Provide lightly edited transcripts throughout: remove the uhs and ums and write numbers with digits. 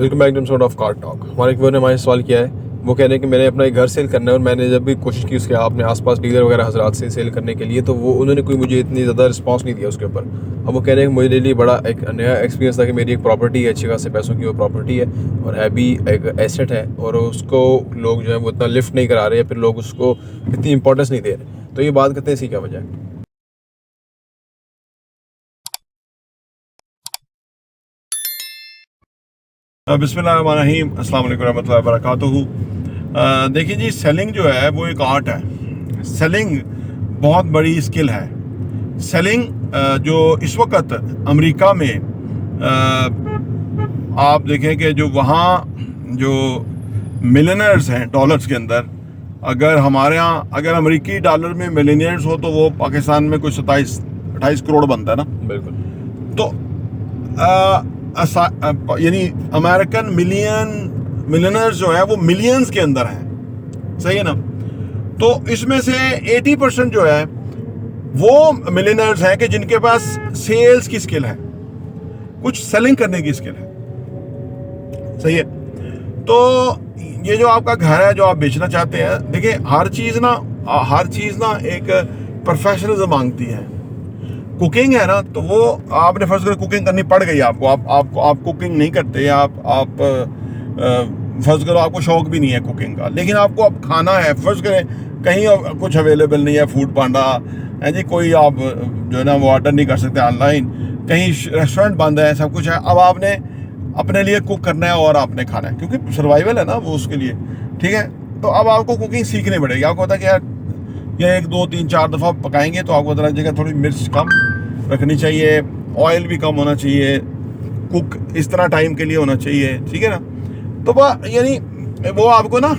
Welcome back to sort of car talk. हमारे एक viewer ने हमारे सवाल किया है, वो कह रहे हैं कि मैंने अपना एक घर सेल करना है और मैंने जब भी कोशिश की उसके अपने आसपास डीलर वगैरह हजरात से सेल करने के लिए, तो वो उन्होंने कोई मुझे इतनी ज़्यादा रिस्पांस नहीं दिया उसके ऊपर। अब वो कह रहे हैं कि मेरे लिए बड़ा एक नया एक्सपीरियंस था कि मेरी एक प्रॉपर्टी है, अच्छे खासे पैसों की वो प्रॉपर्टी है और है भी एक एसेट है, और उसको लोग जो है वो इतना लिफ्ट नहीं करा रहे या फिर लोग उसको इतनी इंपॉर्टेंस नहीं दे रहे। तो ये बात करते हैं इसकी क्या वजह है। बिस्मिल्लाहिर्रहमानिर्रहीम, अस्सलाम वालेकुम रहमतुल्लाहि व बरकातुहू। देखिए जी, सेलिंग जो है वो एक आर्ट है। सेलिंग बहुत बड़ी स्किल है। सेलिंग जो इस वक्त अमेरिका में आप देखें कि जो वहाँ जो मिलियनर्स हैं डॉलर्स के अंदर, अगर हमारे यहाँ अगर अमेरिकी डॉलर में मिलियनर्स हो तो वो पाकिस्तान में कुछ 27-28 करोड़ बनता है ना। बिल्कुल। तो यानी अमेरिकन मिलियनर्स जो है वो मिलियंस के अंदर हैं, सही है ना। तो इसमें से 80% जो है वो मिलियनर्स हैं कि जिनके पास सेल्स की स्किल है, कुछ सेलिंग करने की स्किल है, सही है। तो ये जो आपका घर है जो आप बेचना चाहते हैं, देखिए हर चीज ना एक प्रोफेशनलिज्म मांगती है। कुकिंग है ना, तो वो आपने फर्स्ट कर कुकिंग करनी पड़ गई आपको, आप कुकिंग नहीं करते, आप फर्स्ट करो आपको शौक भी नहीं है कुकिंग का, लेकिन आपको अब खाना है। फर्स्ट करें कहीं कुछ अवेलेबल नहीं है, फूड पांडा है जी, कोई आप जो है ना वो ऑर्डर नहीं कर सकते ऑनलाइन, कहीं रेस्टोरेंट बंद है, सब कुछ है। अब आपने अपने लिए कुक करना है और आपने खाना है, क्योंकि सर्वाइवल है ना वो उसके लिए, ठीक है। तो अब आपको कुकिंग सीखनी पड़ेगी। आपको पता है कि यार ये 1 2 3 4 दफ़ा पकाएंगे तो आपको तरह जगह थोड़ी मिर्च कम रखनी चाहिए, ऑयल भी कम होना चाहिए, कुक इस तरह टाइम के लिए होना चाहिए, ठीक है ना। तो वह यानी वो आपको ना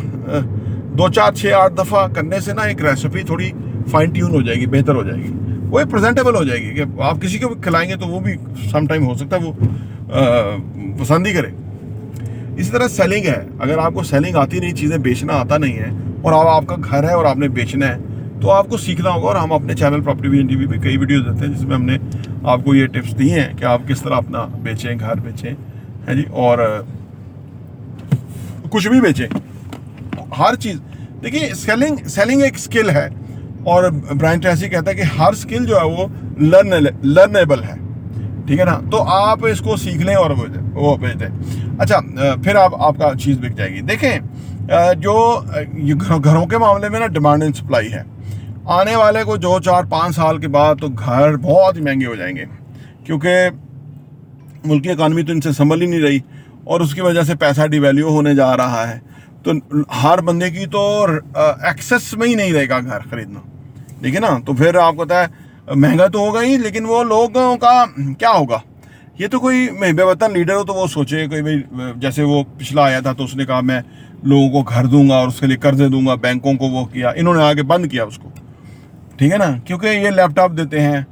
2 4 6 8 दफ़ा करने से ना एक रेसिपी थोड़ी फाइन ट्यून हो जाएगी, बेहतर हो जाएगी, वो एक प्रेजेंटेबल हो जाएगी कि आप किसी को भी खिलाएंगे तो वो भी सम टाइम हो सकता है वो पसंद ही करे। इसी तरह सेलिंग है, अगर आपको सेलिंग आती नहीं, चीज़ें बेचना आता नहीं है और आपका घर है और आपने बेचना है, तो आपको सीखना होगा। और हम अपने चैनल प्रॉपर्टी विजन टीवी पे कई वीडियोस देते हैं जिसमें हमने आपको ये टिप्स दी हैं कि आप किस तरह अपना बेचें, घर बेचें, है जी, और कुछ भी बेचें, हर चीज़। देखिए सेलिंग एक स्किल है और ब्रायन ट्रेसी कहता है कि हर स्किल जो है वो लर्नेबल है, ठीक है ना। तो आप इसको सीख लें और वो बेच दें। अच्छा, फिर आपका चीज़ बिक जाएगी। देखें जो घरों के मामले में ना डिमांड एंड सप्लाई है, आने वाले को 2 4 5 साल के बाद तो घर बहुत ही महंगे हो जाएंगे, क्योंकि मुल्क की इकानमी तो इनसे संभल ही नहीं रही और उसकी वजह से पैसा डिवैल्यू होने जा रहा है। तो हर बंदे की तो एक्सेस में ही नहीं रहेगा घर खरीदना, ठीक है ना। तो फिर आपको पता है महंगा तो होगा ही, लेकिन वो लोगों का क्या होगा। ये तो कोई बेवतन लीडर हो तो वो सोचे कोई भाई, जैसे वो पिछला आया था तो उसने कहा मैं लोगों को घर दूंगा और उसके लिए कर्जे दूंगा, बैंकों को वो किया, इन्होंने आगे बंद किया उसको, ठीक है ना, क्योंकि ये लैपटॉप देते हैं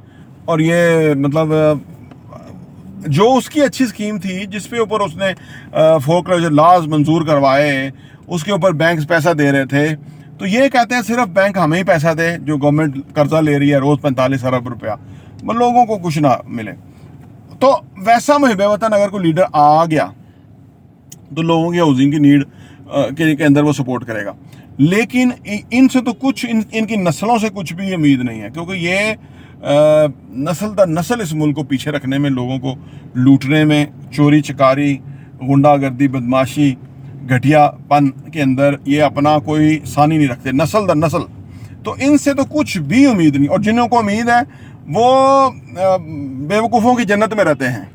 और ये मतलब जो उसकी अच्छी स्कीम थी जिसपे ऊपर उसने फोरक्लोजर लॉज मंजूर करवाए, उसके ऊपर बैंक्स पैसा दे रहे थे। तो ये कहते हैं सिर्फ बैंक हमें ही पैसा दे, जो गवर्नमेंट कर्जा ले रही है रोज 45 अरब रुपया, लोगों को कुछ ना मिले। तो वैसा मुहिब वतन अगर कोई लीडर आ गया तो लोगों की हाउसिंग की नीड के अंदर वो सपोर्ट करेगा, लेकिन इनसे तो कुछ इनकी नस्लों से कुछ भी उम्मीद नहीं है, क्योंकि ये नस्ल दर नस्ल इस मुल्क को पीछे रखने में, लोगों को लूटने में, चोरी चकारी, गुंडागर्दी, बदमाशी, घटियापन के अंदर ये अपना कोई सानी नहीं रखते, नस्ल दर नस्ल। तो इनसे तो कुछ भी उम्मीद नहीं, और जिन्हों को उम्मीद है वो बेवकूफ़ों की जन्नत में रहते हैं,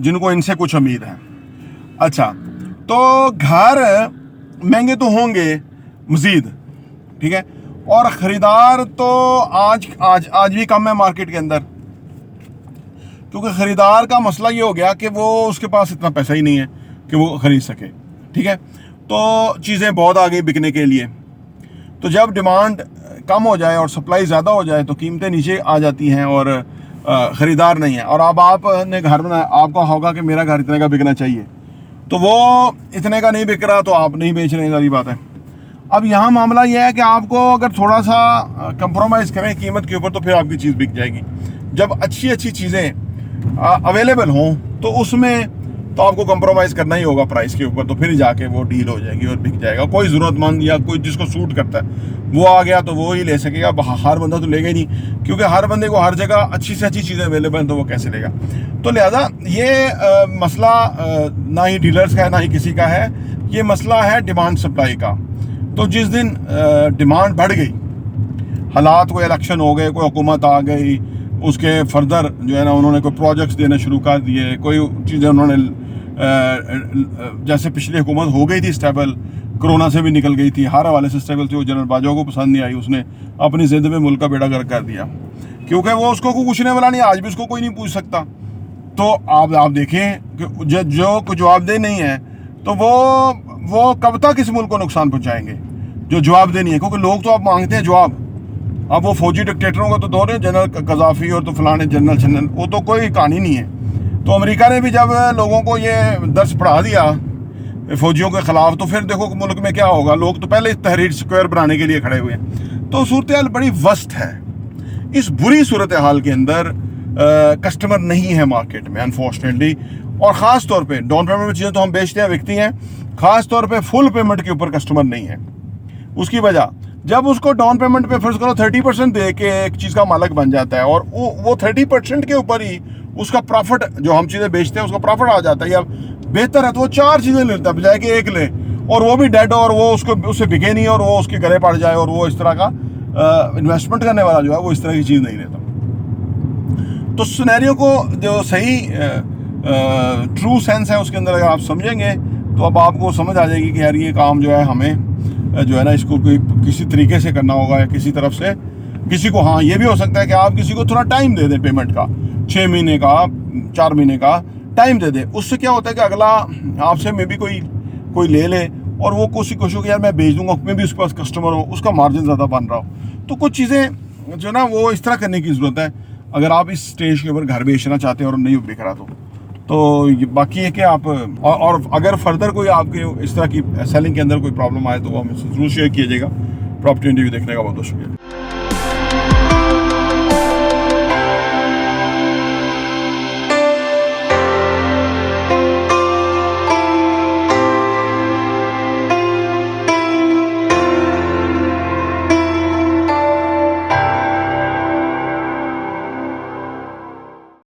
जिनको इनसे कुछ उम्मीद है। अच्छा, तो घर महंगे तो होंगे मज़ीद, ठीक है, और ख़रीदार तो आज भी कम है मार्केट के अंदर, क्योंकि ख़रीदार का मसला ये हो गया कि वो उसके पास इतना पैसा ही नहीं है कि वो ख़रीद सके, ठीक है। तो चीज़ें बहुत आ गई बिकने के लिए, तो जब डिमांड कम हो जाए और सप्लाई ज़्यादा हो जाए तो कीमतें नीचे आ जाती हैं और ख़रीदार नहीं है। और अब आपने घर बनाया, आपका होगा कि मेरा घर इतने का बिकना चाहिए, तो वो इतने का नहीं बिक रहा तो आप नहीं बेच रहे, सारी बात है। अब यहाँ मामला यह है कि आपको अगर थोड़ा सा कंप्रोमाइज़ करें कीमत के ऊपर तो फिर आपकी चीज़ बिक जाएगी। जब अच्छी चीज़ें अवेलेबल हों तो उसमें तो आपको कंप्रोमाइज़ करना ही होगा प्राइस के ऊपर, तो फिर जाके वो डील हो जाएगी और बिक जाएगा। कोई ज़रूरतमंद या कोई जिसको सूट करता है वो आ गया तो वो ही ले सकेगा, हर बंदा तो लेगा ही नहीं, क्योंकि हर बंदे को हर जगह अच्छी से अच्छी चीज़ें अवेलेबल हैं, तो वो कैसे लेगा। तो लिहाजा ये मसला ना ही डीलर्स का है ना ही किसी का है, ये मसला है डिमांड सप्लाई का। तो जिस दिन डिमांड बढ़ गई, हालात कोई इलेक्शन हो गए, कोई हुकूमत आ गई, उसके फर्दर जो है ना उन्होंने कोई प्रोजेक्ट्स देने शुरू कर दिए, कोई चीज़ें उन्होंने जैसे पिछली हुकूमत हो गई थी स्टेबल, कोरोना से भी निकल गई थी, हर हवाले से स्टेबल थी, वो जनरल बाजवा को पसंद नहीं आई, उसने अपनी जिंदगी में मुल्क का बेड़ा गर्क कर दिया, क्योंकि वो उसको कोई पूछने वाला नहीं, आज भी उसको कोई नहीं पूछ सकता। तो आप देखें कि जो कुछ जवाबदेह नहीं है तो वो कब तक इस मुल्क को नुकसान पहुँचाएंगे, जो जवाबदेह नहीं है, क्योंकि लोग तो आप मांगते हैं जवाब। अब वो फौजी डिक्टेटरों को तो दो रहे, जनरल कजाफी और तो फलाने जनरल, वो तो कोई कहानी नहीं है। तो अमेरिका ने भी जब लोगों को ये दर्स पढ़ा दिया फौजियों के खिलाफ, तो फिर देखो कि मुल्क में क्या होगा। लोग तो पहले तहरीर स्क्वायर बनाने के लिए खड़े हुए हैं। तो सूरत हाल बड़ी वस्त है। इस बुरी सूरत हाल के अंदर कस्टमर नहीं है मार्केट में अनफॉर्चुनेटली, और ख़ास तौर पे डाउन पेमेंट में चीज़ें तो हम बेचते हैं, बिकती हैं, ख़ास तौर पे फुल पेमेंट के ऊपर कस्टमर नहीं है। उसकी वजह, जब उसको डाउन पेमेंट पे फर्ज करो 30% दे के एक चीज़ का मालिक बन जाता है, और वो 30% के ऊपर ही उसका प्रॉफिट, जो हम चीज़ें बेचते हैं उसका प्रॉफिट आ जाता है। या बेहतर है तो वो 4 चीज़ें लेता है बजाय कि एक ले, और वो भी डेड, और वो उससे बिके नहीं, और वो उसके गले पड़ जाए, और वो इस तरह का इन्वेस्टमेंट करने वाला जो है वो इस तरह की चीज़ नहीं लेता। तो सिनेरियो को जो सही ट्रू सेंस है उसके अंदर अगर आप समझेंगे तो अब आपको समझ आ जाएगी कि यार ये काम जो है हमें जो है ना इसको कोई किसी तरीके से करना होगा, या किसी तरफ से किसी को, हाँ ये भी हो सकता है कि आप किसी को थोड़ा टाइम दे दें पेमेंट का, 6 महीने का, 4 महीने का टाइम दे दें। उससे क्या होता है कि अगला आपसे मे भी कोई ले और वो कोशिश हो कि यार मैं बेच दूंगा, मैं भी उसके पास कस्टमर हो, उसका मार्जिन ज़्यादा बन रहा हो। तो कुछ चीज़ें जो ना वो इस तरह करने की ज़रूरत है अगर आप इस स्टेज के ऊपर घर बेचना चाहते हैं और नहीं बिक रहा तो बाकी है कि आप और अगर फर्दर कोई आपके इस तरह की सेलिंग के अंदर कोई प्रॉब्लम आए तो वो हमें ज़रूर शेयर कीजिएगा। प्रॉपर्टी इंटरव्यू देखने का बहुत बहुत शुक्रिया।